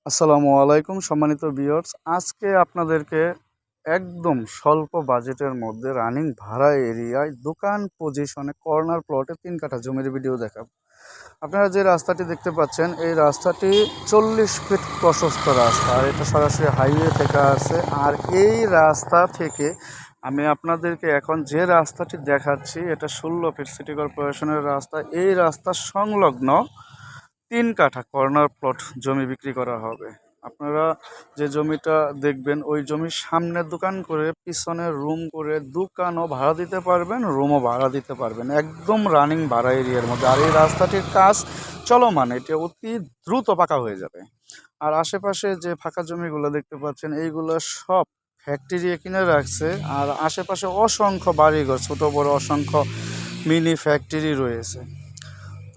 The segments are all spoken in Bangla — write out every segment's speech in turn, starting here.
আসসালামু আলাইকুম সম্মানিত ভিউয়ার্স। আজকে আপনাদেরকে একদম স্বল্প বাজেটের মধ্যে রানিং ভাড়া এরিয়ায় দোকান পজিশনে কর্নার প্লটে ৩ কাঠা জমির ভিডিও দেখাবো। আপনারা যে রাস্তাটি দেখতে পাচ্ছেন এই রাস্তাটি ৪০ ফিট প্রশস্ত রাস্তা, আর এটা সরাসরি হাইওয়ে থেকে আসে। আর এই রাস্তা থেকে আমি আপনাদেরকে এখন যে রাস্তাটি দেখাচ্ছি এটা ১৬ ফিট সিটি কর্পোরেশনের রাস্তা। এই রাস্তার সংলগ্ন ৩ কাঠা কর্নার প্লট জমি বিক্রি করা হবে। আপনারা যে জমিটা দেখবেন ওই জমির সামনে দোকান করে পিছনে রুম করে দোকানও ভাড়া দিতে পারবেন, রুমও ভাড়া দিতে পারবেন, একদম রানিং ভাড়া এরিয়ার মধ্যে। আর এই রাস্তাটির কাজ চলমান, এটা অতি দ্রুত পাকা হয়ে যাবে। আর আশেপাশে যে ফাঁকা জমিগুলো দেখতে পাচ্ছেন এইগুলো সব ফ্যাক্টরি কিনে রাখছে। আর আশেপাশে অসংখ্য বাড়িঘর, ছোট বড় অসংখ্য মিনি ফ্যাক্টরি রয়েছে।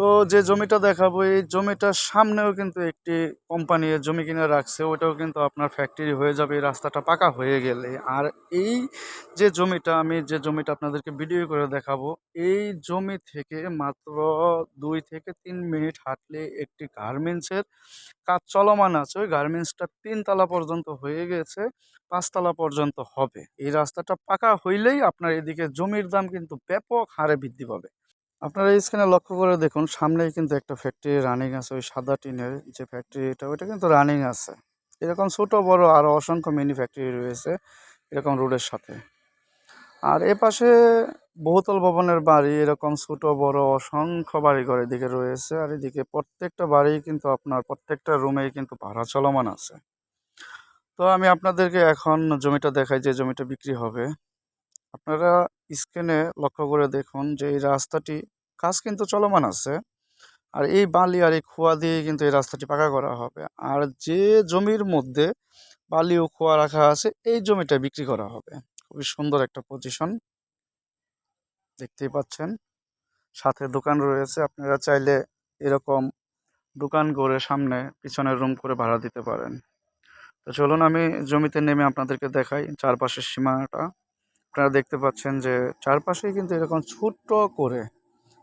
তো যে জমিটা দেখাবো এই জমিটার সামনেও কিন্তু একটি কোম্পানি জমি কিনে রাখছে, ওইটাও কিন্তু আপনার ফ্যাক্টরি হয়ে যাবে এই রাস্তাটা পাকা হয়ে গেলে। আর এই যে জমিটা আপনাদেরকে ভিডিও করে দেখাবো, এই জমি থেকে মাত্র 2 থেকে 3 মিনিট হাঁটলে একটি গার্মেন্টসের কাজ চলমান আছে। ওই গার্মেন্টসটা ৩ তলা পর্যন্ত হয়ে গেছে, ৫ তলা পর্যন্ত হবে। এই রাস্তাটা পাকা হইলেই আপনার এদিকে জমির দাম কিন্তু ব্যাপক হারে বৃদ্ধি পাবে। আপনারা এই স্ক্রিনে লক্ষ্য করে দেখুন, সামনেই কিন্তু একটা ফ্যাক্টরি রানিং আছে। ওই সাদা টিনের যে ফ্যাক্টরিটা ওইটা কিন্তু রানিং আছে। এরকম ছোট বড় আরও অসংখ্য মিনি ফ্যাক্টরি রয়েছে এরকম রোডের সাথে। আর এপাশে বহুতল ভবনের বাড়ি, এরকম ছোট বড় অসংখ্য বাড়িঘর এদিকে রয়েছে। আর এদিকে প্রত্যেকটা বাড়ি কিন্তু আপনার প্রত্যেকটা রুমেই কিন্তু ভাড়া চলমান আছে। তো আমি আপনাদেরকে এখন জমিটা দেখাই, যে জমিটা বিক্রি হবে। আপনারা স্ক্রিনে লক্ষ্য করে দেখুন যে এই রাস্তাটি কাজ কিন্তু চলমান আছে। আর এই বালি আর এই খোয়া দিয়ে কিন্তু এই রাস্তাটি পাকা করা হবে। আর যে জমির মধ্যে বালি ও খোয়া রাখা আছে এই জমিটা বিক্রি করা হবে। খুবই সুন্দর একটা পজিশন দেখতেই পাচ্ছেন, সাথে দোকান রয়েছে। আপনারা চাইলে এরকম দোকান করে সামনে পিছনের রুম করে ভাড়া দিতে পারেন। তো চলুন আমি জমিতে নেমে আপনাদেরকে দেখাই চারপাশের সীমানাটা। আপনারা দেখতে পাচ্ছেন যে চারপাশেই কিন্তু এরকম ছোট্ট করে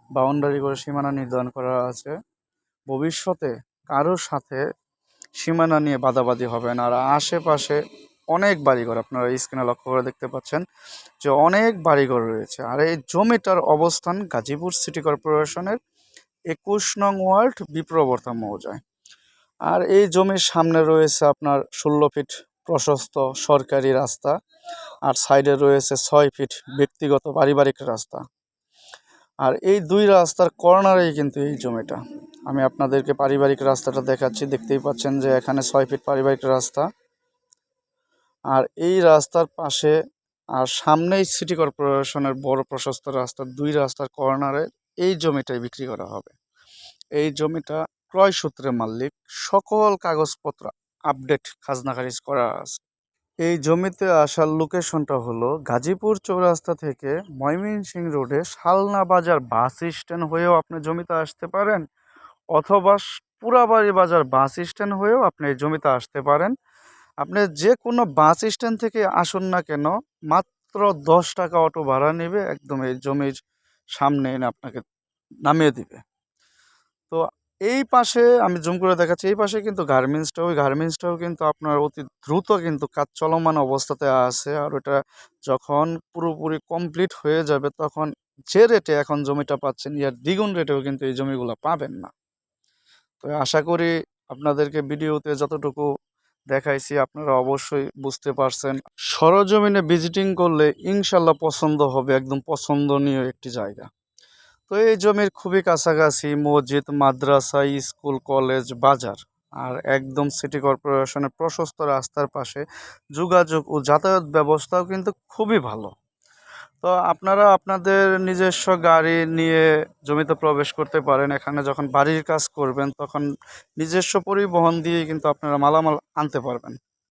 বাউন্ডারি করে সীমানা নির্ধারণ করা আছে। ভবিষ্যতে কারোর সাথে সীমানা নিয়ে বাদাবাদি হবে না। আর আশেপাশে অনেক বাড়িঘর, আপনারা স্ক্রিনে লক্ষ্য করে দেখতে পাচ্ছেন যে অনেক বাড়িঘর রয়েছে। আর এই জমিটার অবস্থান গাজীপুর সিটি কর্পোরেশনের ২১ নং ওয়ার্ড বিপ্রবর্তা মৌজায়। আর এই জমির সামনে রয়েছে আপনার ১৬ ফিট প্রশস্ত সরকারি রাস্তা, আর সাইডে রয়েছে ৬ ফিট ব্যক্তিগত পারিবারিক রাস্তা। আর এই দুই রাস্তার কর্নারেই কিন্তু এই জমিটা। আমি আপনাদেরকে পারিবারিক রাস্তাটা দেখাচ্ছি, দেখতেই পাচ্ছেন যে এখানে ৬ ফিট পারিবারিক রাস্তা। আর এই রাস্তার পাশে আর সামনেই সিটি কর্পোরেশনের বড় প্রশস্ত রাস্তা, দুই রাস্তার কর্নারে এই জমিটাই বিক্রি করা হবে। এই জমিটা ক্রয় সূত্রে মালিক, সকল কাগজপত্র আপডেট, খাজনা খারিজ করা আছে। এই জমিতে আসার লোকেশনটা হলো গাজীপুর চৌরাস্তা থেকে ময়মনসিংহ রোডে শালনা বাজার বাস স্ট্যান্ড হয়েও আপনি জমিতে আসতে পারেন, অথবা পুরাবাড়ি বাজার বাস স্ট্যান্ড হয়েও আপনি এই জমিতে আসতে পারেন। আপনি যে কোনো বাস স্ট্যান্ড থেকে আসুন না কেন, মাত্র ১০ টাকা অটো ভাড়া নেবে, একদম এই জমির সামনে এনে আপনাকে নামিয়ে দিবে। তো এই পাশে আমি জুম করে দেখাচ্ছি, এই পাশে কিন্তু গার্মেন্টসটা, ওই গার্মেন্টসটাও কিন্তু আপনার অতি দ্রুত কিন্তু কাজ চলমান অবস্থাতে আছে। আর ওটা যখন পুরোপুরি কমপ্লিট হয়ে যাবে তখন যে রেটে এখন জমিটা পাচ্ছেন ইয়ার দ্বিগুণ রেটেও কিন্তু এই জমিগুলো পাবেন না। তো আশা করি আপনাদেরকে ভিডিওতে যতটুকু দেখাইছি আপনারা অবশ্যই বুঝতে পারছেন। সরজমিনে ভিজিটিং করলে ইনশাল্লাহ পছন্দ হবে, একদম পছন্দনীয় একটি জায়গা। তো এই জমির খুবই কাছাকাছি মসজিদ, মাদ্রাসা, স্কুল, কলেজ, বাজার, আর একদম সিটি কর্পোরেশনের প্রশস্ত রাস্তার পাশে যোগাযোগ ও যাতায়াত ব্যবস্থাও কিন্তু খুবই ভালো। তো আপনারা আপনাদের নিজস্ব গাড়ি নিয়ে জমিতে প্রবেশ করতে পারেন। এখানে যখন বাড়ির কাজ করবেন তখন নিজস্ব পরিবহন দিয়ে কিন্তু আপনারা মালামাল আনতে পারবেন।